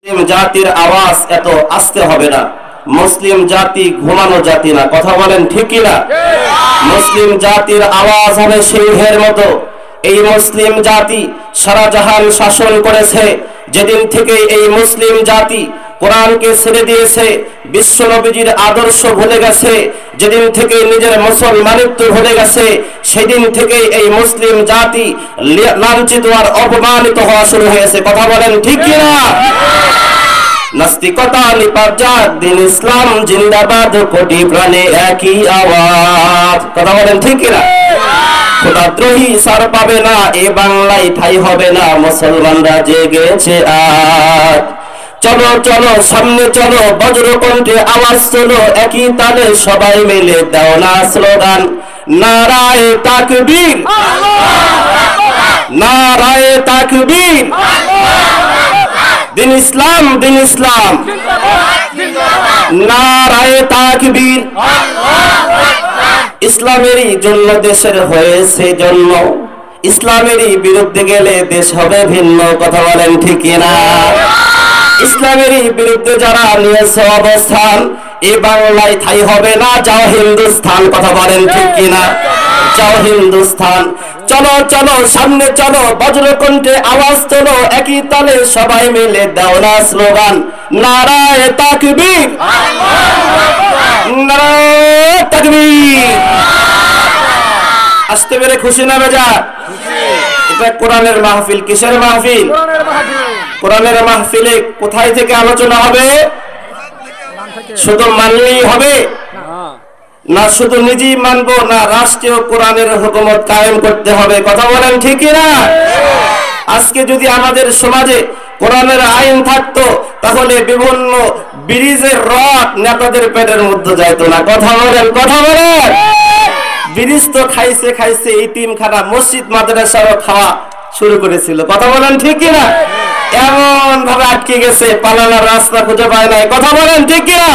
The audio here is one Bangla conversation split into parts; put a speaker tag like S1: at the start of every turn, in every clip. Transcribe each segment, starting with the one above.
S1: মুসলিম জাতির আওয়াজ এত আস্তে হবে না। মুসলিম জাতি ঘুমানো জাতি না, কথা বলেন ঠিক কিনা? মুসলিম জাতির আওয়াজ হবে সিংহের মতো। এই মুসলিম জাতি সারা জাহান শাসন করেছে। যেদিন থেকে এই মুসলিম জাতি কোরআনকে ছেড়ে দিয়েছে, বিশ্ব নবীজির আদর্শ ভুলে গেছে, যেদিন থেকে নিজের মুসলমানিত্ব ভুলে গেছে, সেদিন থেকে এই মুসলিম জাতি লাঞ্ছিত আর অপমানিত হওয়া শুরু হয়েছে। কথা বলেন ঠিক কিনা? নাস্তিকতা নিপাত দিন ইসলাম জিন্দাবাদ, কোটি প্রাণে একই আওয়াজ। কথা বলেন ঠিক কিনা? খোদাদ্রোহী সার পাবে না, এ বাংলায় ঠাই হবে না, মুসলমানরা জেগেছে আজ। চলো চলো সামনে চলো, বজ্রকণ্ঠে আওয়াজ তোলো, একই তালে সবাই মিলে দাও না স্লোগান, নারায়ে তাকবীর, নারায়ে তাকবীর, দিন ইসলাম, দিন ইসলাম, নারায়ে তাকবীর। ইসলামেরই জন্য দেশের হয়েছে জন্ম, ইসলামেরই বিরুদ্ধে গেলে দেশ হবে ভিন্ন। কথা বলেন ঠিক কিনা? ইসলামেরই বিরুদ্ধে যারা নিয়েছে অবস্থান, এই বাংলায় ঠাই হবে না, যাও হিন্দুস্তান। কথা বলেন ঠিক কিনা? যাও হিন্দুস্তান। চলো চলো সামনে চলো, বজ্রকণ্ঠে আওয়াজ তোলো, একই তালে সবাই মিলে দাও না স্লোগান, নারায়ে তাকবীর, নারায়ে তাকবীর। আসতে পেরে খুশি না বেজা? এটা কোরআনের মাহফিল। কিসের মাহফিল? কোরআনের মাহফিলে কোথায় থেকে আলোচনা হবে? শুধু মানলেই হবে না, শুধু নিজেই মানবো না, রাষ্ট্রীয় কোরআনের হুকুমত কায়েম করতে হবে। কথা বলেন ঠিক না? আজকে যদি আমাদের সমাজে কোরআনের আইন থাকতো, তাহলে বিভিন্ন ব্রিজের রড নেতাদের পেটের মধ্যে যাইতো না। কথা বলেন, কথা বলেন। ব্রিজ তো খাইছে খাইছে, ইতিমখানা মসজিদ মাদ্রাসারও খাওয়া শুরু করেছিল। কথা বলেন ঠিক না? এমন ভাবে আটকে গেছে, পালানোর রাস্তা খুঁজে পায় নাই। কথা বলেন ঠিক কিনা?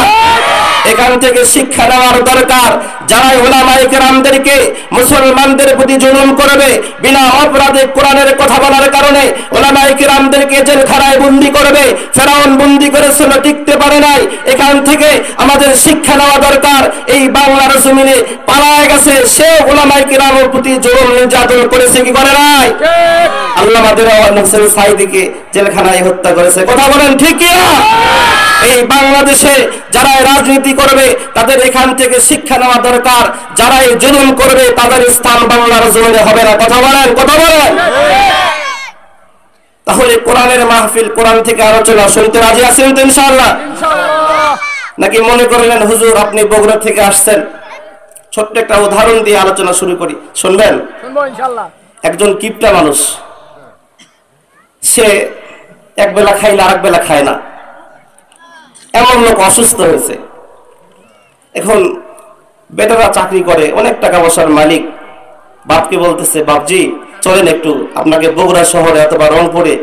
S1: এখান থেকে শিক্ষা নেওয়ার দরকার। যারা উলামায়ে কেরামদেরকে মুসলমানদের প্রতি জুলুম করবে, বিনা অপরাধে কোরআনের কথা বলার কারণে উলামায়ে কেরামদেরকে জেলখানায় বন্দী করবে, ফেরাউন বন্দী করেছিল, টিকতে পারে নাই। এখান থেকে আমাদের শিক্ষা নেওয়া দরকার। এই বাংলার জমিনে পালায় গেছে, সে উলামায়ে কেরামের প্রতি জুলুম নির্যাতন করেছে কি করে নাই? আল্লামা দেওয়ান হোসেন সাঈদীকে জেলখানায় হত্যা করেছে। কথা বলেন ঠিক কিনা? এই বাংলাদেশে যারা রাজনীতি করবে, তাদের এখান থেকে শিক্ষা নেওয়া দরকার। যারা এই জুলুম করবে, তাদের স্থান বাংলার জমিনে হবে না। কথা বলেন, কথা বলেন। তাহলে কোরআনের মাহফিল, কোরআন থেকে আলোচনা শুনতে রাজি আছেন তো ইনশাআল্লাহ? নাকি মনে করলেন হুজুর আপনি বগুড়া থেকে আসছেন? ছোট্ট একটা উদাহরণ দিয়ে আলোচনা শুরু করি, শুনবেন? শুনবো ইনশাআল্লাহ। একজন কিপটা মানুষ, সে এক বেলা খাইলে আরেক বেলা খায় না, এমন লোক অসুস্থ হয়েছে। এখন বেটারা চাকরি করে, অনেক টাকা পয়সার মালিক, বাপকে বলতেছে, বাপজি চলেন একটু আপনাকে বগুড়া শহরে অথবা রংপুরে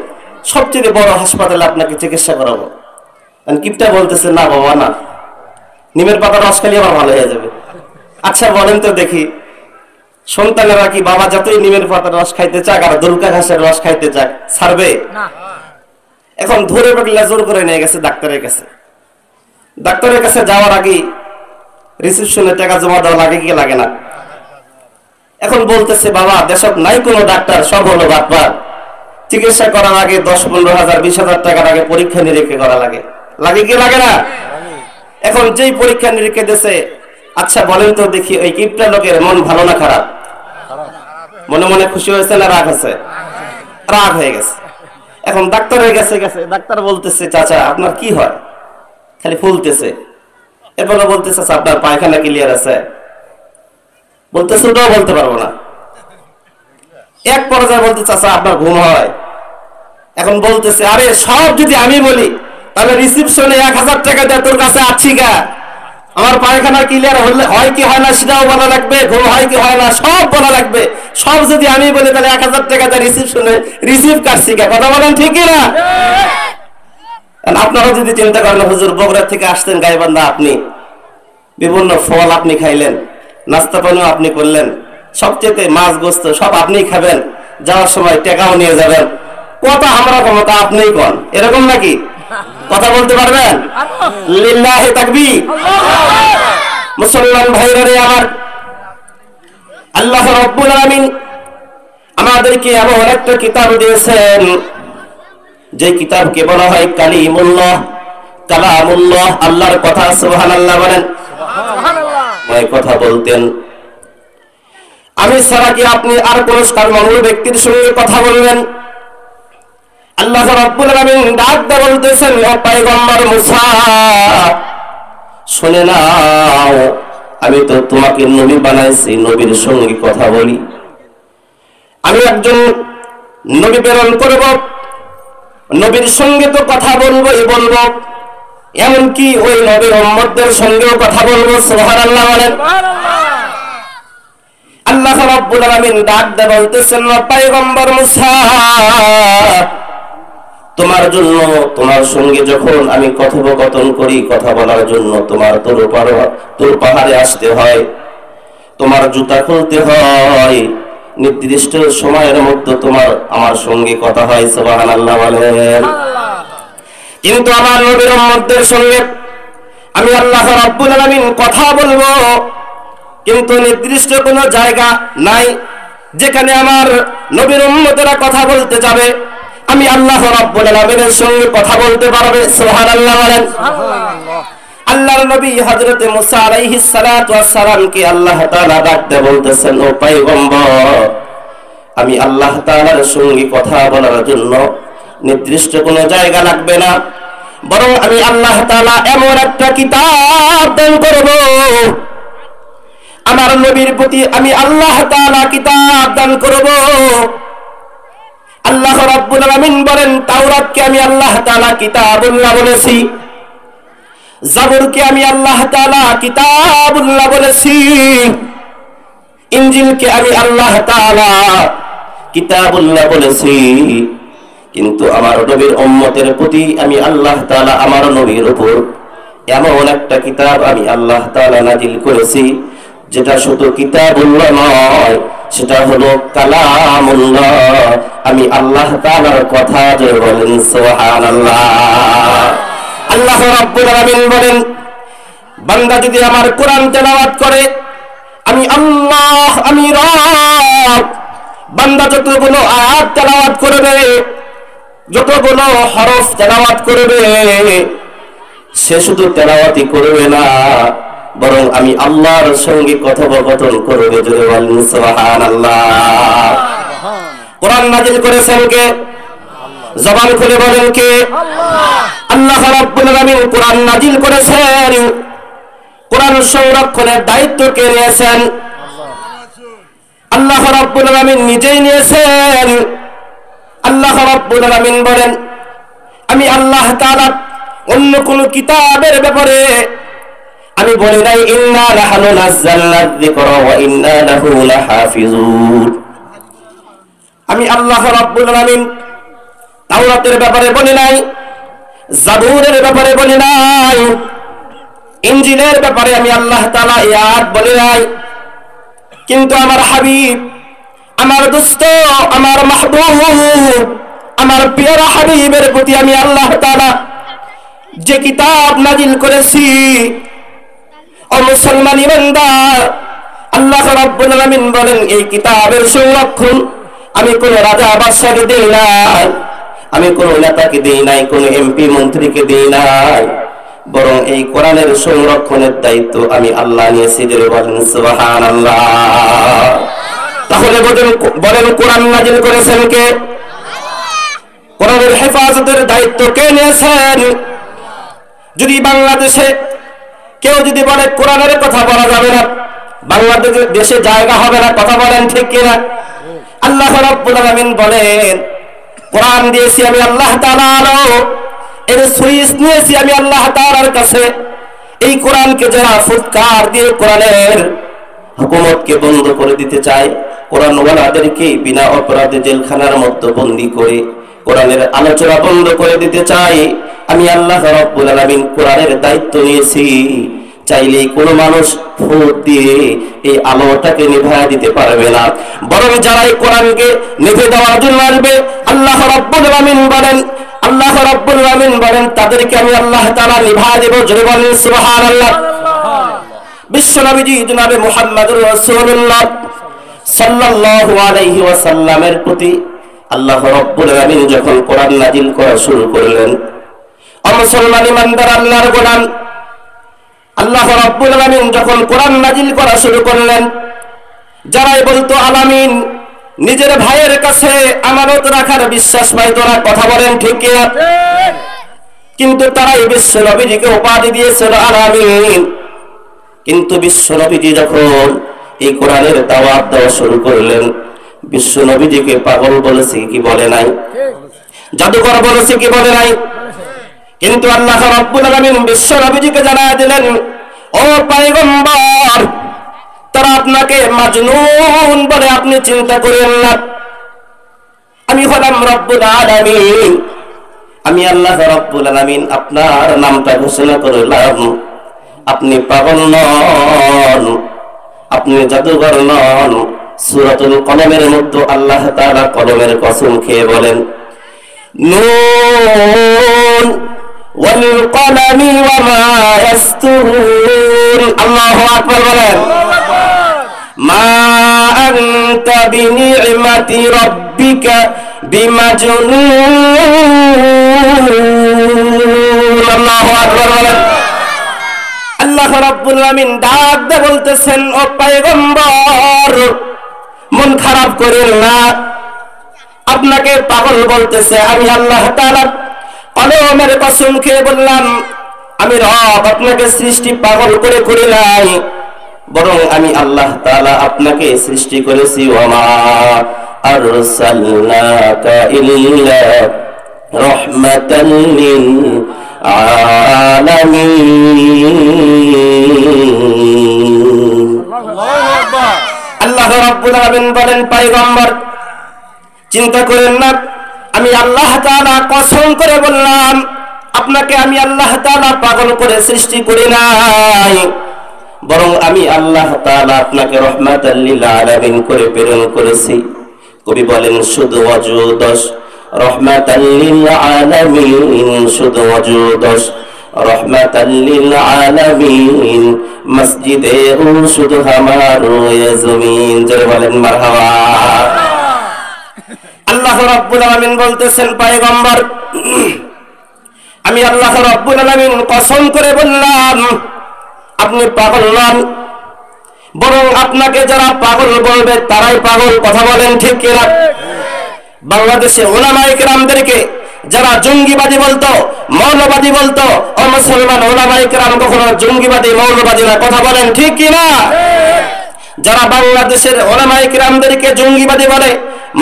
S1: সবচেয়ে বড় হাসপাতালে আপনাকে চিকিৎসা করাবো। কিপটা বলতেছে, না বাবা না, নিমের পাতা রস খালি আবার ভালো হয়ে যাবে। আচ্ছা বলেন তো দেখি, সন্তানেরা কি বাবা যতই নিমের পাতার রস খাইতে চাক আর দুলকা ঘাসের রস খাইতে চাক, ছাড়বে? এখন ধরে বেটলে জোর করে নিয়ে গেছে ডাক্তারের কাছে। ডাক্তারের কাছে যাওয়ার আগে রিসেপশনে টাকা জমা দেওয়া লাগে কি লাগে না? এখন বলতেছে, বাবা দেশত নাই কোনো ডাক্তার, সব হলো বাটপার। চিকিৎসা করার আগে 10-15 হাজার 20 হাজার টাকার আগে পরীক্ষা নিরীক্ষা করা লাগে, লাগে কি লাগে না? এখন যেই পরীক্ষা নিরীক্ষা দিয়েছে, আচ্ছা বলেন তো দেখি ওই কিপটা লোকের মন ভালো না খারাপ? মনে মনে খুশি হয়েছে না রাগ আছে? রাগ হয়ে গেছে। এখন ডাক্তারের কাছে গেছে, ডাক্তার বলতেছে, চাচা আপনার কি হয়? খালি ফুলতেছে। এরপরে বলতেছে, আপনার পায়খানা ক্লিয়ার আছে? বলতেছে ওটাও বলতে পারবো না। এক পর্যায়ে বলতে, চাচা আপনার ঘুম হয়? এখন বলতেছে, আরে সব যদি আমি বলি তাহলে রিসিপশনে 1000 টাকা দেয়, তোর কাছে আছি গা? আমার পায়খানা ক্লিয়ার হলে হয় কি হয় না সেটাও বলা লাগবে, ঘুম হয় কি হয় না সব বলা লাগবে। সব যদি আমি বলি তাহলে 1000 টাকা দেয় রিসিপশনে, রিসিভ কাটছি গা। কথা বলেন ঠিক না? আপনারা যদি চিন্তা করেন, হুজুর বগুড়া থেকে আসতেন গাইবান্ধা, আপনি বিভিন্ন ফল আপনি খাইলেন, নাস্তা পানিও আপনি করলেন, সবচেয়ে মাছ গোস্ত সব আপনিই খাবেন, যাওয়ার সময় টাকাও নিয়ে যাবেন, কথা আমরা ক্ষমতা আপনিই কন, এরকম নাকি? কথা বলতে পারবেন? লিল্লাহি তাকবীর। মুসলমান ভাইরা রে আমার, আল্লাহ রাব্বুল আলামিন আমাদেরকে এমন একটা কিতাব দিয়েছেন, যে কিতাবকে বলা হয় কালিমুল্লাহ, কালামুল্লাহ, আল্লাহর কথা। সুবহানাল্লাহ বলেন। সুবহানাল্লাহ। কথা বলতেন, আমি ছাড়া কি আপনি আর কোন কর্মমূল ব্যক্তির সঙ্গে কথা বলবেন? আল্লাহ রাব্বুল আলামিন ডাক দিয়ে বলতেছেন, ও পয়গম্বর মুসা, শুনে নাও, আমি তো তোমাকে নবী বানাইছি, নবীর সঙ্গে কথা বলি। আমি একজন নবী প্রেরণ করব, নবীর সঙ্গে তো কথা বলবোই বলবো, এমনকি ওই নবীর উম্মতদের সঙ্গেও কথা বলবো। সুবহানাল্লাহ বলেন। আল্লাহ রাব্বুল আলামিন ডাক দিয়ে বলতেছেন, ও পয়গম্বর মুসা, তোমার জন্য, তোমার সঙ্গে যখন আমি কথোপকথন করি, কথা বলার জন্য তোমার তোর পাহাড়ে আসতে হয়, তোমার জুতা খুলতে হয়, নির্দিষ্ট সময়ের মধ্যে তোমার আমার সঙ্গে কথা হয়। সুবহানাল্লাহ বলেন। কিন্তু আমার নবীর উম্মতদের সঙ্গে আমি আল্লাহ রাব্বুল আলামিন কথা বলবো, কিন্তু নির্দিষ্ট কোনো জায়গা নাই যেখানে আমার নবীর উম্মতেরা কথা বলতে যাবে, আমি আল্লাহ রাব্বুল আলামিনের সঙ্গে কথা বলতে পারবে। সুবহানাল্লাহ বলেন। আল্লাহর নবী হযরত মুসা আলাইহিস সালাতু ওয়াস সালামকে আল্লাহ তাআলা ডাকতে বলতেছেন, ও পয়গম্বর, আমি আল্লাহ তাআলার সঙ্গে কথা বলার জন্য নির্দিষ্ট কোনো জায়গা লাগবে না, বরং আমি আল্লাহ তাআলা এমন একটা কিতাব দান করব, আমার নবীর প্রতি আমি আল্লাহ তাআলা কিতাব দান করব। আল্লাহ রাব্বুল আলামিন বলেন, তাওরাতকে আমি আল্লাহ তাআলা কিতাবুল্লাহ বলেছি, জাবুরকে আমি আল্লাহ তাআলা কিতাবুল্লাহ বলেছি, ইনজিলকে আমি আল্লাহ তাআলা কিতাবুল্লাহ বলেছি। কিন্তু আমার নবীর উম্মতের প্রতি আমি আল্লাহ তাআলা আমার নবীর উপর এমন একটা কিতাব আমি আল্লাহ তাআলা নাজিল করেছি, যেটা শুধু কিতাবুল্লাহ নয়, সেটা হলো কালামুল্লাহ, আমি আল্লাহ তাআলার কথা। যে বলেন সুবহানাল্লাহ। আল্লাহ রাব্বুল আলামিন বলেন, বান্দা যদি আমার কোরআন তেলাওয়াত করে, আমি আল্লাহ, আমি রব, বান্দা যতগুলো আয়াত তেলাওয়াত করবে, যতগুলো হরফ তেলাওয়াত করবে, সে শুধু তেলাওয়াতই করবে না, বরং আমি আল্লাহর সঙ্গে কথোপকথন করবে। যদি বলেন সুবহানাল্লাহ। কোরআন নাযিল করেছেন কে? জবান খুলে বলেন কে? আল্লাহ রাব্বুল আলামিন কোরআন নাযিল করেছেন। কোরআন সংরক্ষণের দায়িত্ব কে নিয়েছেন? আল্লাহ রাব্বুল আলামিন নিজেই নিয়েছেন। আল্লাহ রাব্বুল আলামিন বলেন, আমি আল্লাহ তাআলা অন্য কোন কিতাবের ব্যাপারে আমি বলি নাই, ইন্না লাহনু নাযালনা যিকরা ওয়া ইন্না লাহু লাহাফিজুন। আমি আল্লাহ রাব্বুল আলামিন তাওরাতের ব্যাপারে বলি নাই, জাবুরের ব্যাপারে বলি নাই, ইনজিলের ব্যাপারে আমি আল্লাহ তাআলা আয়াত বলি নাই। কিন্তু আমার হাবিব, আমার দোস্ত, আমার মাহবুব, আমার প্রিয় হাবিবের প্রতি আমি আল্লাহ তাআলা যে কিতাব নাযিল করেছি, ও মুসলমান ইমানদার, আল্লাহ রাব্বুল আলামিন বলেন, এই কিতাবের সংরক্ষণ আমি কোন রাজা বাদশাকে দেই নাই, আমি কোন নেতাকে দেই নাই, কোন এমপি মন্ত্রীকে দেই নাই, বরং এই কোরআনের সংরক্ষণের দায়িত্ব আমি আল্লাহ নিয়েছি। যে বলেন সুবহানাল্লাহ। তাহলে বলেন কোরআন নাযিল করেছেন কে? কোরআনের হেফাজতের দায়িত্ব কে নিয়েছেন? যদি বাংলাদেশে কেউ যদি বলে কোরআনের কথা বলা যাবে না, বাংলাদেশের দেশে জায়গা হবে না, কথা বলেন ঠিক কিনা? আল্লাহ রাব্বুল আলামিন বলেন, কোরআন দিয়েছি আমি আল্লাহ তাআলা, এর সুইচ নিয়েছি আমি আল্লাহ তাআলার কাছে। এই কোরআনকে যারা ফুৎকার দিয়ে কোরআনের হুকুমতকে বন্ধ করে দিতে চায়, কোরআন ওয়ালাদেরকে বিনা অপরাধে জেলখানার মধ্যে বন্দী করে কোরআনের আলোচনা বন্ধ করে দিতে চাই, আমি আল্লাহ রাব্বুল আলামিন কোরআনের দায়িত্ব নিয়েছি। চাইলেই কোনো মানুষ ফুট দিয়ে এই আলোটাকে নিভায় দিতে পারবে না, বরং যারা এই কোরআনকে নিভে দেওয়ার জন্য আসবে, আল্লাহ রাব্বুল আলামিন বলেন, আল্লাহ রাব্বুল আলামিন বলেন তাদেরকে আমি আল্লাহ তাআলা নিভা দেব। জোরে বলেন সুবহানাল্লাহ। বিশ্বনবীজি জনাবে মুহাম্মদুর রাসূলুল্লাহ সাল্লাল্লাহু আলাইহি ওয়াসাল্লামের প্রতি আল্লাহ রাব্বুল আলামিন যখন কোরআন নাযিল করা শুরু করলেন, মুসলমান ইমানদার আল্লাহর গোলাম, আল্লাহ রাব্বুল আলামিন যখন কোরআন নাযিল করা শুরু করলেন, যারাই বলতো আলামিন নিজের ভাইয়ের কাছে আমানত রাখার বিশ্বাস পাইত না, কথা বলেন ঠিক কিনা? কিন্তু তারাই বিশ্ব নবীজিকে উপাধি দিয়েছিল আলামিন। কিন্তু বিশ্ব নবীজি যখন এই কোরআনের দাওয়াত দেওয়া শুরু করলেন, বিশ্ব নবীজিকে পাগল বলেছে কি বলে নাই? জাদুকর বলেছে কি বলে নাই? কিন্তু আল্লাহ রাব্বুল আলামিন বিশ্ব নবীজিকে জানায় দিলেন, ও পয়গম্বর, তারা আপনাকে মাজনুন বলে আপনি চিন্তা করেন না। আমি হলাম রব্বুল আলামিন, আমি আল্লাহ রাব্বুল আলামিন আপনার নামটা ঘোষণা করলাম। আপনি পাগল নন, আপনি জাদুঘর নন। সূরাতুল কলমের মধ্যে আল্লাহ তাআলা কলমের কসম খেয়ে বলেন, নুন ওয়াল কলামি ওয়া মা ইয়াসতুরুন। আল্লাহু আকবার বলেন। মা আনতা বিনি'মাতি রাব্বিকা বিমাজনুন। আল্লাহু আকবার বলেন। আল্লাহ রাব্বুল আলামিন ডাক দিয়ে বলতেছেন, ও পয়গম্বর, মন খারাপ করেন না। আপনাকে পাগল বলতেছে, আমি আল্লাহ তাআলা কলমের কসম খেয়ে বললাম, আমি রব আপনাকে সৃষ্টি পাগল করে করি নাই, বরং আমি আল্লাহ তাআলা আপনাকে সৃষ্টি করেছি। ওয়া মা আরসালনাকা ইল্লা রাহমাতাল লিল আলামিন। আল্লাহ রাব্বুল আলামিন বলেন, পয়গম্বর চিন্তা করেন না, আমি আল্লাহ তাআলা কসম করে বললাম, আপনাকে আমি আল্লাহ তাআলা পাগল করে সৃষ্টি করি নাই, বরং আমি আল্লাহ তাআলা আপনাকে রাহমাতাল লিল আলামিন করে প্রেরণ করেছি। কবি বলেন, শুধু ওয়াজুদস রাহমাতাল লিল আলামিন, শুধু ওয়াজুদস রাহমাতাল লিল আলামিন, মসজিদে ও শুধু হামারো ইয়া জমিন। জোরে বলেন মারহাবা। আল্লাহ রাব্বুল আলামিন বলতেছেন, পয়গম্বর আমি আল্লাহ রাব্বুল আলামিন কসম করে বললাম, আপনি পাগল নন, বরং আপনাকে যারা পাগল বলবে তারাই পাগল। কথা বলেন ঠিক কিনা? বাংলাদেশে উলামায়ে কেরামদেরকে যারা জঙ্গিবাদী বলতো, মৌলবাদী বলতো, ও মুসলমান, উলামায়ে কেরাম কখনো জঙ্গিবাদী মৌলবাদী না। কথা বলেন ঠিক কিনা? যারা বাংলাদেশের উলামায়ে কেরামদেরকে জঙ্গিবাদী বলে,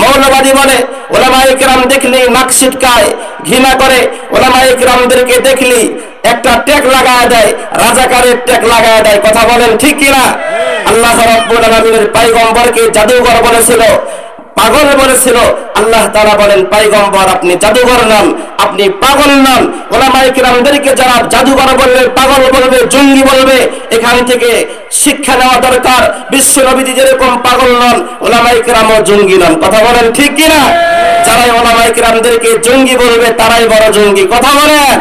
S1: মৌলবাদী বলে, উলামায়ে কেরাম দেখলেই নাক ছিটকায়, ঘৃণা করে, উলামায়ে কেরামদেরকে দেখলেই একটা ট্যাগ লাগায় দেয়, রাজাকারের ট্যাগ লাগায় দেয়। কথা বলেন ঠিক কিনা? আল্লাহ রাব্বুল আলামিনের পয়গম্বরকে জাদুঘর বলেছিল, পাগল বলেছিল। আল্লাহ তাআলা বলেন, পয়গম্বর আপনি জাদুঘর নন, আপনি পাগল নন। উলামায়ে কেরামদেরকে যারা জাদুঘর বলবে, পাগল বলবে, জঙ্গি বলবে, এখান থেকে শিক্ষা নেওয়া দরকার। বিশ্ব নবীজি যেরকম পাগল নন, উলামায়ে কেরামও জঙ্গি নন। কথা বলেন ঠিক কিনা? যারাই উলামায়ে কেরামদেরকে জঙ্গি বলবে তারাই বড় জঙ্গি। কথা বলেন।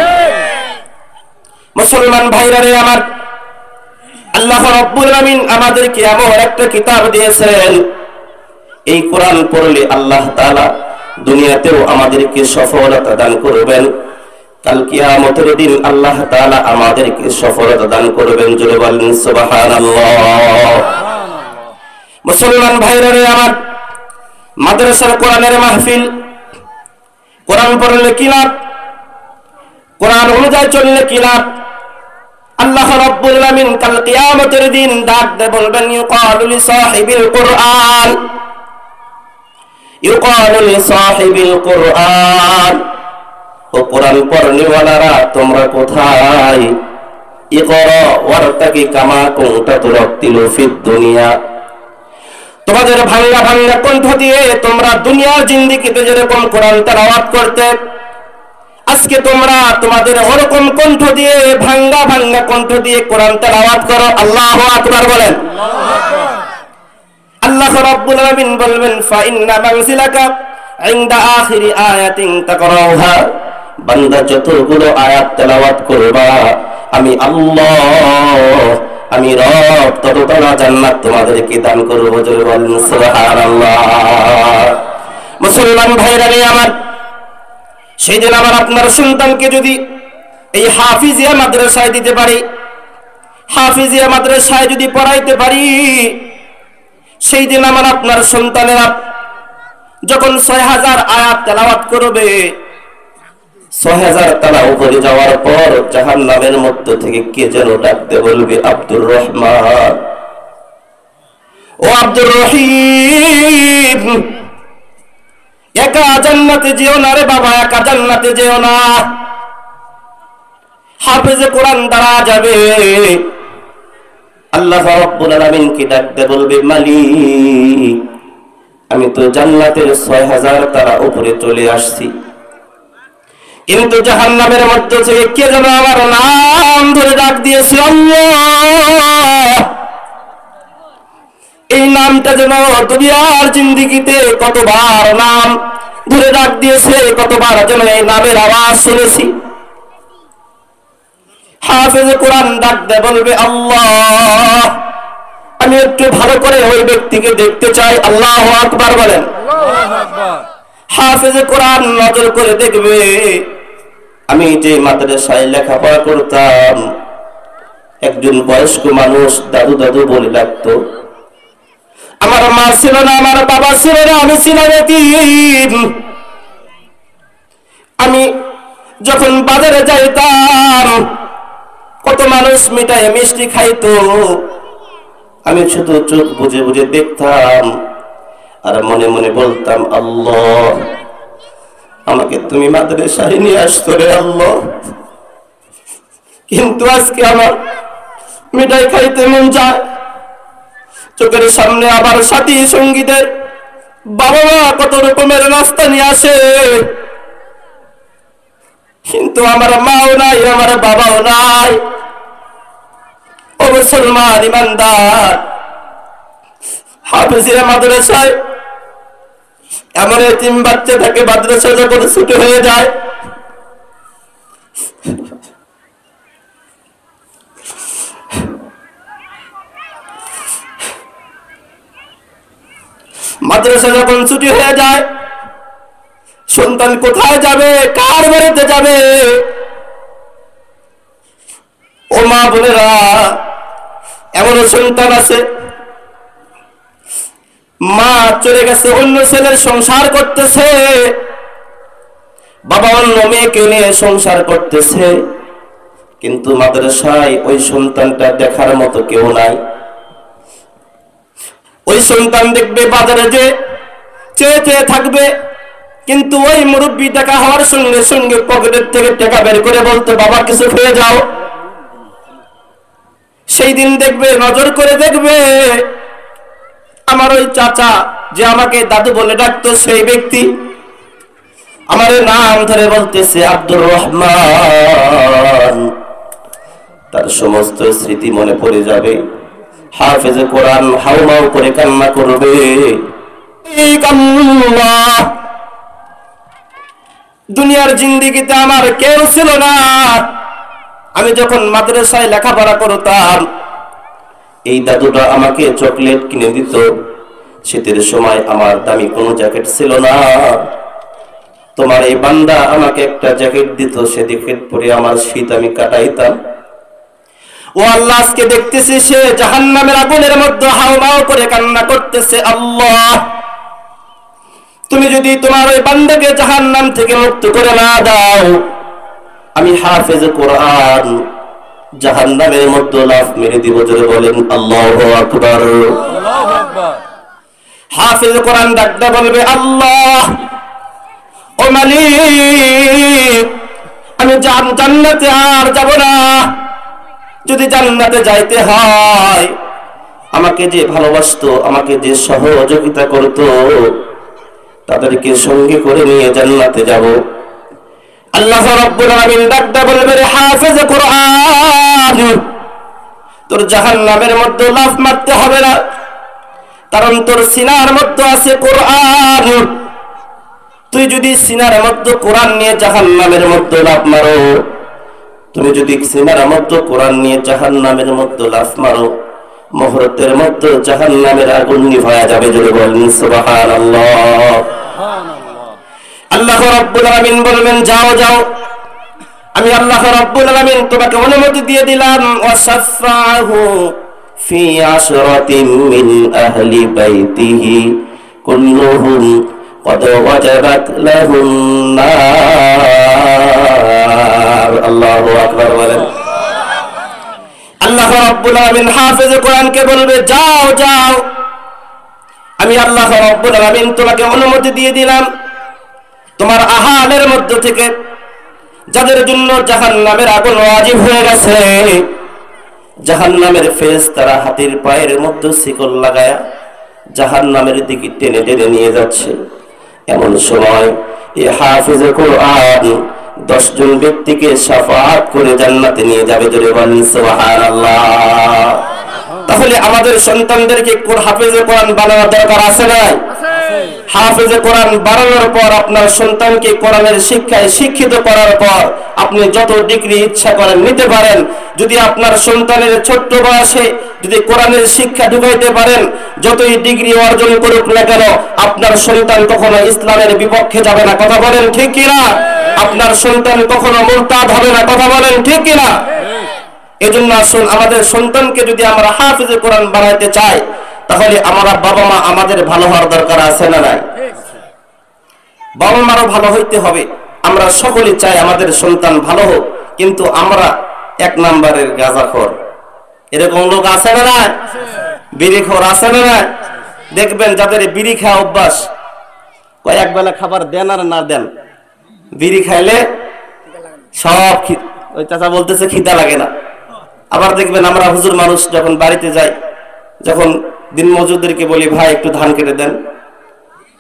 S1: মুসলমান ভাইরা রে আমার, আল্লাহ রাব্বুল আলামিন আমাদেরকে এমন একটা কিতাব দিয়েছেন, এই কোরআন পড়লে আল্লাহ তাআলা দুনিয়াতেও আমাদেরকে সফলতা দান করবেন, কাল কিয়ামতের দিন আল্লাহ তাআলা আমাদেরকে সফলতা দান করবেন। জোরে বলেন সুবহানাল্লাহ। মুসলমান ভাইরা রে আমার, মাদ্রাসার কোরআনের মাহফিল, কোরআন পড়লে কি লাভ? কোরআন অনুযায়ী চললে কি লাভ? আল্লাহ রাব্বুল আলামিন কাল কিয়ামতের দিন ডাক দিয়ে বলবেন, ইউকালু লিসাহিবিল কুরআন, ইউকালু লিসাহিবিল কুরআন, ও কোরআন পড়নেওয়ালারা তোমরা কোথায়? ইকরা ওয়ারতাকি কামা কুনতা তুরাতিলু ফিদ দুনিয়া, তোমাদের ভাঙ্গা ভাঙ্গা কণ্ঠ দিয়ে তোমরা দুনিয়ার জিন্দেগিতে যেরকম কোরআন তেলাওয়াত করতে, আজকে তোমরা তোমাদের ওরকম কণ্ঠ দিয়ে, ভাঙ্গা ভাঙ্গা কণ্ঠ দিয়ে কোরআন তেলাওয়াত করো। আল্লাহু আকবার বলেন। আল্লাহ রাব্বুল আলামিন বলবেন, ফা ইন্না মানজিলাকা ইনদা আখিরি আয়াতিন তাকরাউহা বান্দা যতগুলো আয়াত তেলাওয়াত করবা আমি আল্লাহ, আমি রব ততটা জান্নাত তোমাদেরকে দান করব। জোরে বলেন সুবহানাল্লাহ। মুসলমান ভাইরা রে আমার, সেই দিন আমার আপনার সন্তানকে যদি এই হাফিজিয়া মাদ্রাসায় দিতে পারি, হাফিজিয়া মাদ্রাসায় যদি পড়াইতে পারি, সেই দিন আমার আপনার সন্তানেরা যখন ৬০০০ আয়াত তেলাওয়াত করবে, ৬০০০ তালা উপরে যাওয়ার পর জাহান্নামের মধ্য থেকে কে যেন ডাকতে বলবে, আব্দুর রহমান, ও আব্দুর রহিম, একা জান্নাতে যেও না রে বাবা, একা জান্নাতে যেও না। হাফেজে কোরআন দ্বারা যাবে, আল্লাহ রাব্বুল আলামিন কি ডাকতে বলবে, মালিক আমি তো জান্নাতের ৬০০০ তারা উপরে চলে আসছি, কিন্তু জাহান্নামের মধ্য থেকে কে যেন আমার নাম ধরে ডাক দিয়েছে, আল্লাহ এই নামটা যেন দুনিয়ার জিন্দেগিতে কতবার নাম ধরে ডাক দিয়েছে, কতবার যেন এই নামের আওয়াজ শুনেছি। হাফেজে কোরআন ডাকতে বলবে, আল্লাহ আমি একটু ভালো করে ওই ব্যক্তিকে দেখতে চাই। আল্লাহু আকবার বলেন। হাফেজে কোরআন নজর করে দেখবে, আমি যে মাদ্রাসায় লেখাপড়া করতাম একজন বয়স্ক মানুষ দাদু দাদু বলে ডাকতো। আমার মা ছিল না, আমার বাবা ছিল না, আমি ছিলাম এতিম। আমি যখন বাজারে যাইতাম কত মানুষ মিঠাই মিষ্টি খাইতো, আমি শুধু চোখ বুজে বুজে দেখতাম আর মনে মনে বলতাম, আল্লাহ আমাকে তুমি মাদ্রাসায় নিয়ে আসতো রে আল্লাহ। কিন্তু আজকে আমার মিঠাই খাইতে মন চায়, চোখের সামনে আবার সাথী সঙ্গীদের বাবা মা কত রকমের নাস্তা নিয়ে আসে, কিন্তু আমার মাও নাই, আমার বাবাও নাই। ও মুসলমান ইমানদার, হাফেজিয়া মাদ্রাসায় এমন এতিম বাচ্চা থাকে, মাদ্রাসা যখন ছুটি হয়ে যায় মাদ্রাসা যখন ছুটি হয়ে যায় সন্তান কোথায় যাবে, কার বাড়িতে যাবে? ও মা বোনেরা, এমন সন্তান আছে মা চলে গেছে অন্য ছেলের সংসার করতেছে, বাবা অন্য মেয়েকে নিয়ে সংসার করতেছে, কিন্তু মাদ্রাসায় ওই সন্তানটা দেখার মতো কেউ নাই। ওই সন্তান দেখবে বাজারে যে চেয়ে চেয়ে থাকবে, কিন্তু ওই মুরব্বী দেখা হওয়ার সঙ্গে সঙ্গে পকেটের থেকে টাকা বের করে বলতো, বাবা কিছু খেয়ে যাও। সেই দিন দেখবে, নজর করে দেখবে, আমার ওই চাচা যে আমাকে দাদু বলে ডাকতো, সেই ব্যক্তি আমার নাম ধরে বলতেছে আব্দুর রহমান। তার সমস্ত স্মৃতি মনে পড়ে যাবে। হাফেজে কোরআন হাউমাউ করে কান্না করবে, দুনিয়ার জিন্দেগিতে আমার কেউ ছিল না। আমি যখন মাদ্রাসায় লেখাপড়া করতাম এই দাদুটা আমাকে চকলেট কিনে দিত, শীতের সময় আমার দামি কোনো জ্যাকেট ছিল না, তোমার এই বান্দা আমাকে একটা জ্যাকেট দিত, সে জ্যাকেট পরে আমার শীত আমি কাটাইতাম। ও আল্লাহ, আজকে দেখতেছি সে জাহান্নামের আগুনের মধ্যে হাউমাউ করে কান্না করতেছে। আল্লাহ তুমি যদি তোমার ওই বান্দাকে জাহান্নাম থেকে মুক্ত করে না দাও, আমি হাফেজে কোরআন জাহান্নামের মধ্যে লাফ মেরে দিব। জোরে বলেন আল্লাহু আকবার। হাফেজে কোরআন ডাকতে বলবে, আল্লাহ ও মালিক আমি জান্নাতে আর যাব না, যদি জান্নাতে যাইতে হয় আমাকে যে ভালোবাসতো, আমাকে যে সহযোগিতা করত, তাদেরকে সঙ্গে করে নিয়ে জান্নাতে যাব। আল্লাহ রাব্বুল আলামিন ডাকতে বলবে, হাফেজে কোরআন তোর জাহান্নামের মধ্যে লাফ মারতে হবে না, কারণ তোর সিনার মধ্যে আছে কোরআন। তুই যদি সিনার মধ্যে কোরআন নিয়ে জাহান্নামের মধ্যে লাফ মারো, তুমি যদি সিনার মধ্যে কোরআন নিয়ে জাহান্নামের মধ্যে লাফ মারো, মুহূর্তের মধ্যে জাহান্নামের আগুন নিভায়া যাবে। জোরে বলেন সুবহানাল্লাহ। আল্লাহ রাব্বুল আলামিন বলবেন, যাও যাও, আমি আল্লাহ রাব্বুল আলামিন তোমাকে অনুমতি দিয়ে দিলাম। ওয়াসাফাহু ফি আশরাতিন মিন আহলি বাইতিহি কুল্লুহুম কদ ওয়াজাবাত লাহুন নার। আল্লাহু আকবার বলেন। আল্লাহ রাব্বুল আলামিন হাফেজ কোরআনকে বলবে, যাও যাও, আমি আল্লাহ রাব্বুল আলামিন তোমাকে অনুমতি দিয়ে দিলাম, তোমার আহালের মধ্য থেকে যাদের জন্য জাহান্নামের আগুন ওয়াজিব হয়ে গেছে, জাহান্নামের ফেরেশতারা হাতের পায়ের মধ্যে শিকল লাগায়া জাহান্নামের দিকে টেনে টেনে নিয়ে যাচ্ছে। এমন সময় এই হাফেজে কোরআন 10 জন ব্যক্তিকে শাফাআত করে জান্নাতে নিয়ে যাবে। জোরে বলেন সুবহানাল্লাহ। তাহলে আমাদের সন্তানদেরকে হাফেজে কোরআন বানানোর দরকার আছে না? হাফেজে কোরআন বানানোর পর আপনার সন্তানকে কোরআনের শিক্ষায় শিক্ষিত করার পর আপনি যত ডিগ্রি ইচ্ছা করেন নিতে পারেন। যদি আপনার সন্তানের ছোট্ট বয়সে যদি কোরআনের শিক্ষা ঢুকাইতে পারেন, যতই ডিগ্রি অর্জন করুক না কেন, আপনার সন্তান কখনো ইসলামের বিপক্ষে যাবে না। কথা বলেন ঠিক কিনা? আপনার সন্তান কখনো মুরতাদ হবে না। কথা বলেন ঠিক কিনা? এজন্য আসুন, আমাদের সন্তানকে যদি আমরা হাফেজে কোরআন বানাইতে চাই, তাহলে আমরা বাবা মা আমাদের ভালো হওয়ার দরকার আছে না নাই? বাবা মারও ভালো হইতে হবে। আমরা সকলে চাই আমাদের সন্তান ভালো হোক, কিন্তু আমরা 1 নম্বরের গাঁজাখোর, এরকম লোক আছে না নাই? বিড়িখোর আছে না নাই? দেখবেন যাদের বিড়ি খাওয়া অভ্যাস, কয়েক বেলা খাবার দেন আর না দেন, বিড়ি খাইলে সব ওই চাচা বলতেছে খিদা লাগে না। আবার দেখবেন আমরা হুজুর মানুষ যখন বাড়িতে যাই, যখন দিন মজুরদেরকে বলি, ভাই একটু ধান কেটে দেন,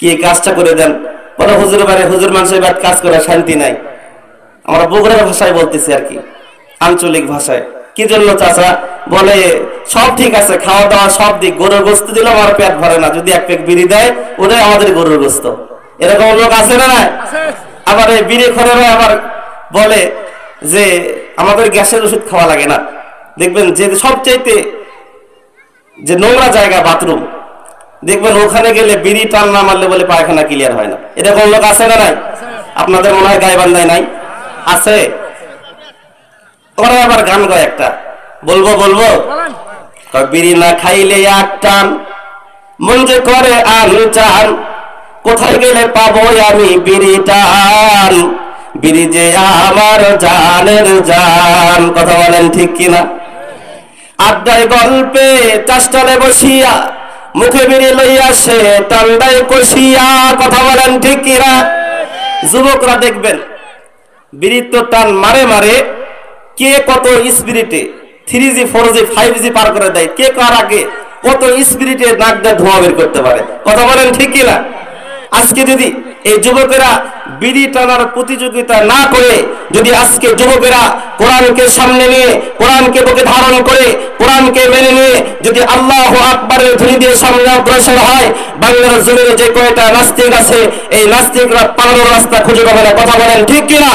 S1: কি কাজটা করে দেন, বলে হুজুর বাড়ি হুজুর মানুষের বাড়ি কাজ করে শান্তি নাই। আমরা বগুড়ার ভাষায় বলতেছি আর কি, আঞ্চলিক ভাষায়। কি জন্য চাচা? বলে সব ঠিক আছে, খাওয়া দাওয়া সব দিক, গরুর গোস্ত দিলেও আমার পেট ভরে না, যদি 1 প্যাক বিড়ি দেয় ওটাই আমাদের গরুর গোস্ত। এরকম লোক আছে না না? আবার এই বিড়ি খোরেরা আবার বলে যে আমাদের গ্যাসের ওষুধ খাওয়া লাগে না। দেখবেন যে সবচাইতে যে নোংরা জায়গা বাথরুম, দেখবেন ওখানে গেলে বিড়ি টান না মারলে বলে পায়খানা ক্লিয়ার হয় না। এরকম লোক আছে না নাই? আপনাদের মনে হয় গাইবান্ধায় নাই? আছে। ওরা আবার গান গায় একটা, বলবো বলবো, বিড়ি না খাইলে 1 টান মন যে করে আনচান, কোথায় গেলে পাবো আমি বিড়ি টান, বিড়ি যে আমার জানের জান। কথা বলেন ঠিক কিনা? আড্ডায় গল্পে চাষটালে বসিয়া মুখে বিড়ি লইয়া সে টান্ডায় কষিয়া। কথা বলেন ঠিক কিনা? যুবকরা দেখবেন বিড়ির তো টান মারে মারে, কে কত স্পিরিটে 3G 4G 5G পার করে দেয়, কে কার আগে কত স্পিরিটে নাক দিয়ে ধোঁয়া বের করতে পারে। কথা বলেন ঠিক কিনা? আজকে যদি এই যুবকেরা বিড়ি টানার প্রতিযোগিতা না করে, যদি আজকে যুবকেরা কোরআনকে সামনে নিয়ে, কোরআনকে বুকে ধারণ করে, কোরআনকে মেনে নিয়ে যদি আল্লাহু আকবারের ধ্বনি দিয়ে সামনে অগ্রসর হয়, বাংলার জমিনে যে কয়টা নাস্তিক আছে, এই নাস্তিকরা পালানোর রাস্তা খুঁজে পাবে না। কথা বলেন ঠিক কিনা?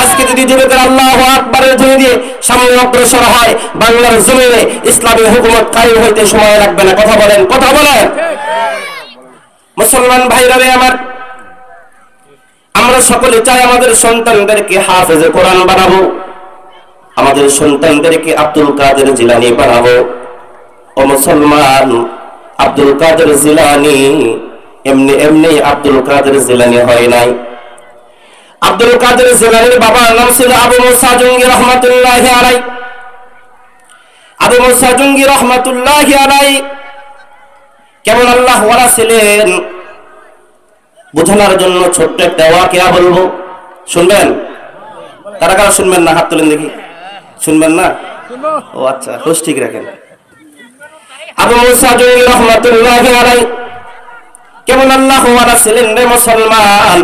S1: আজকে যদি যুবকেরা আল্লাহু আকবারের ধ্বনি দিয়ে সামনে অগ্রসর হয়, বাংলার জমিনে ইসলামী হুকুমত কায়েম হইতে সময় লাগবে না। কথা বলেন, কথা বলেন। মুসলমান ভাইরা আমার, আমরা সকলে চাই আমাদের সন্তানদেরকে হাফেজে কোরআন বানাবো, আমাদের সন্তানদেরকে আব্দুল কাদের জিলানী বানাবো। ও মুসলমান, আব্দুল কাদের জিলানী এমনি এমনি আব্দুল কাদের জিলানী হয় নাই। আব্দুল কাদের জিলানীর বাবার নাম ছিল আবু মুসা জঙ্গি রহমাতুল্লাহি আলাইহি। আবু মুসা জঙ্গি রহমাতুল্লাহি আলাইহি কেমন আল্লাহ ওয়ালা ছিলেন বোঝানোর জন্য ছোট্ট একটা ওয়াকিয়া বলবো, শুনবেন? কারা কারা শুনবেন না? হাত তুলেন দেখি। শুনবেন না? ও আচ্ছা, হোস ঠিক রাখেন। আবু মুসা জঙ্গি রহমাতুল্লাহি আলাইহি কেমন আল্লাহ ওয়ালা ছিলেন রে মুসলমান।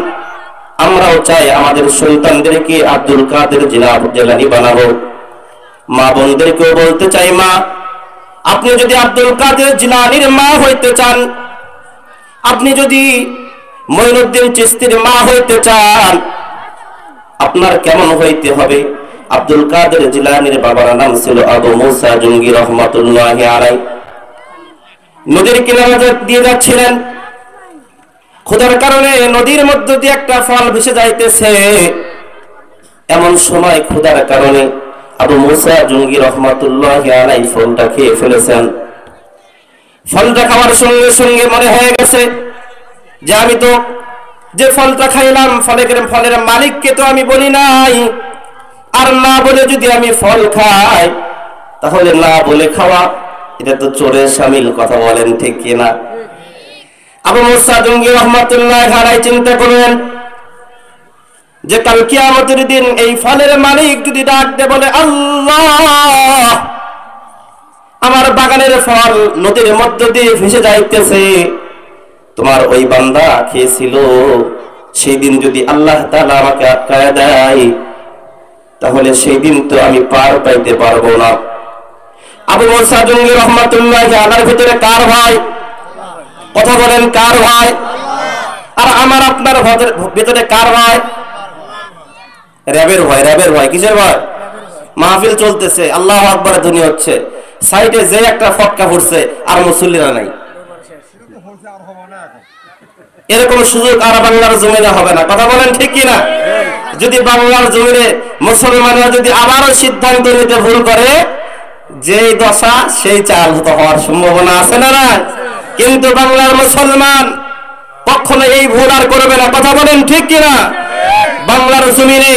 S1: আমরাও চাই আমাদের সন্তানদেরকে আব্দুল কাদের জিলানী বানাবো। মা বোনদেরকেও বলতে চাই, মা আপনি যদি আব্দুল কাদের জিলানীর মা হইতে চান, আপনি যদি মঈনুদ্দিন চিশতির মা হইতে চান, আপনার কেমন হইতে হবে? আব্দুল কাদের জিলানীর বাবার নাম ছিল আবু মুসা জঙ্গি রহমাতুল্লাহি আলাইহি। নদীর কিনারে দিয়ে যাচ্ছিলেন, ক্ষুধার কারণে নদীর মধ্য দিয়ে একটা ফল ভেসে যাইতেছে। এমন সময় ক্ষুধার কারণে আবু মুসা জঙ্গি রহমাতুল্লাহি আলাইহি ফলটা খেয়ে ফেলেছেন। ফলটা খাওয়ার সঙ্গে সঙ্গে মনে হয়ে গেছে যে আমি তো যে ফলটা খাইলাম ফলের মালিককে তো আমি বলি নাই, আর না বলে যদি আমি ফল খাই তাহলে না বলে খাওয়া এটা তো চোরের শামিল। কথা বলেন ঠিক কিনা? আবু মুসা জঙ্গি রহমাতুল্লাহি আলাইহি চিন্তা করলেন যে কাল কিয়ামতের দিন এই ফলের মালিক যদি ডাক দিয়ে বলে, আল্লাহ আমার বাগানের ফল নদীর মধ্য দিয়ে ভেসে যাইতেছে, তোমার ওই বান্দা খেয়েছিল, সেই দিন যদি আল্লাহ তাআলা আমাকে আটকায় দেয় তাহলে সেই দিন তো আমি পার পাইতে পারবো না। আবু মুসা জঙ্গি রহমাতুল্লাহি আলাইহির ভিতরে কার ভয়? কথা বলেন কার ভয়? আর আমার আপনার ভিতরে কার ভয়? র‍্যাবের ভয়। র‍্যাবের ভয় কিসের ভয়? মাহফিল চলতেছে, আল্লাহু আকবার ধ্বনি হচ্ছে, সাইডে যে একটা ফটকা ফুটছে আর মুসল্লিরা নাই। এরকম সুযোগ আর বাংলার জমিনে হবে না। কথা বলেন ঠিক কিনা? যদি বাংলার জমিনে মুসলমানরা যদি আবারও সিদ্ধান্ত নিতে ভুল করে, যেই দশা সেই চাল হওয়ার সম্ভাবনা আছে না? না, কিন্তু বাংলার মুসলমান কখনো এই ভুল আর করবে না। কথা বলেন ঠিক কিনা? বাংলার জমিনে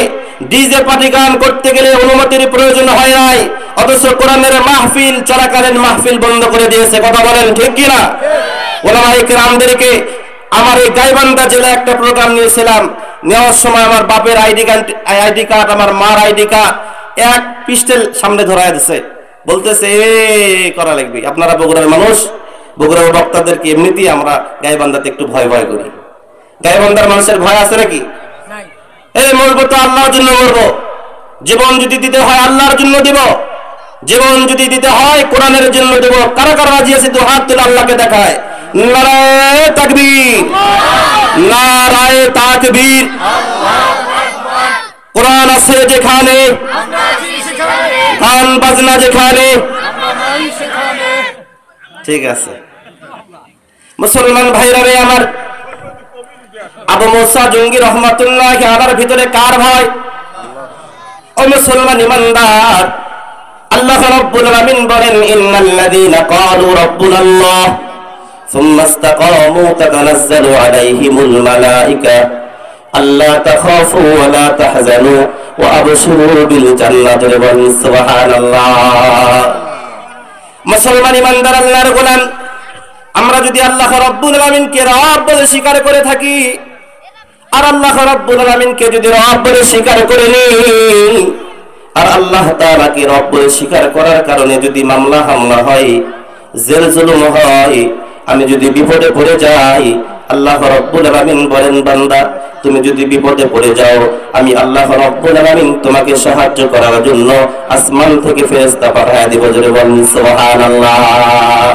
S1: ডিজে পার্টি গান করতে গেলে অনুমতির প্রয়োজন হয় নাই, অথচ কোরআনের মাহফিল চলাকালীন মাহফিল বন্ধ করে দিয়েছে। কথা বলেন ঠিক কিনা? ওলামায়ে কেরামদেরকে আমার এই গাইবান্ধা জেলায় একটা প্রোগ্রাম নিয়েছিলাম, নেওয়ার সময় আমার বাপের আইডি কার্ড আমার মার আইডি কার্ড এক পিস্টেল সামনে ধরায় দিছে, বলতেছে এ করা লাগবে। আপনারা বগুড়ার মানুষ, বগুড়ার বক্তাদেরকে এমনিতেই আমরা গাইবান্ধাতে একটু ভয় ভয় করি। গাইবান্ধার মানুষের ভয় আছে নাকি? এই মরবো তো আল্লাহর জন্য মরবো, জীবন যদি দিতে হয় আল্লাহর জন্য দিব, জীবন যদি দিতে হয় কোরআনের জন্য দেব। কারা কারা রাজি আছে? তো হাত তুলে আল্লাহকে দেখায়। নারায়ে তাকবীর, নারায়ে তাকবীর। কোরআন আছে যেখানে, গান বাজনা যেখানে, ঠিক আছে। মুসলমান ভাইরা রে আমার, আবু মুসা জঙ্গি রহমাতুল্লাহি আলাইহির ভিতরে কার ভয়? ও মুসলমান ইমানদার, আল্লাহ রাব্বুল আলামিন বলেন, ইন্নাল্লাযীনা ক্বালু রাব্বুনাল্লাহ সুম্মা ইসতাকামু তাতানাজ্জালু আলাইহিমুল মালায়েকা আল্লা তাখাফু ওয়া লা তাহজানু ওয়া আবশিরু বিল জান্নাতি সুবহানাল্লাহ। মুসলমান ইমানদার আল্লাহর গোলাম, আমরা যদি আল্লাহ রাব্বুল আলামিনকে রব বলে স্বীকার করে থাকি, আর আল্লাহ রাব্বুল আলামিনকে যদি রব বলে স্বীকার করে নিই, আর আল্লাহ তাআলাকে রব বলে স্বীকার করার কারণে যদি মামলা হামলা হয়, জেল জুলুম হয়, আমি যদি বিপদে পড়ে যাই, আল্লাহ রাব্বুল আলামিন বলেন, বান্দা তুমি যদি বিপদে পড়ে যাও, আমি আল্লাহ রাব্বুল আলামিন তোমাকে সাহায্য করার জন্য আসমান থেকে ফেরেশতা পাঠায় দিব। জোরে বলেন সুবহানাল্লাহ।